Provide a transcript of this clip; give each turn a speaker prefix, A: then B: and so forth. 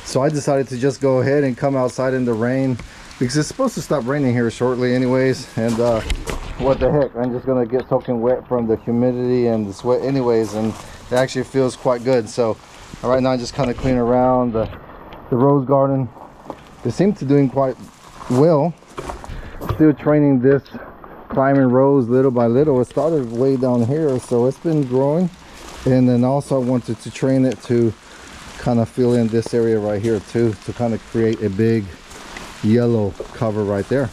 A: So I decided to just go ahead and come outside in the rain, because it's supposed to stop raining here shortly anyways. And what the heck, I'm just gonna get soaking wet from the humidity and the sweat anyways, and it actually feels quite good. So right now I'm just kind of cleaning around the rose garden. They seem to doing quite well. Still training this climbing rose little by little. It started way down here, so it's been growing. And then also I wanted to train it to kind of fill in this area right here too, to kind of create a big yellow cover right there.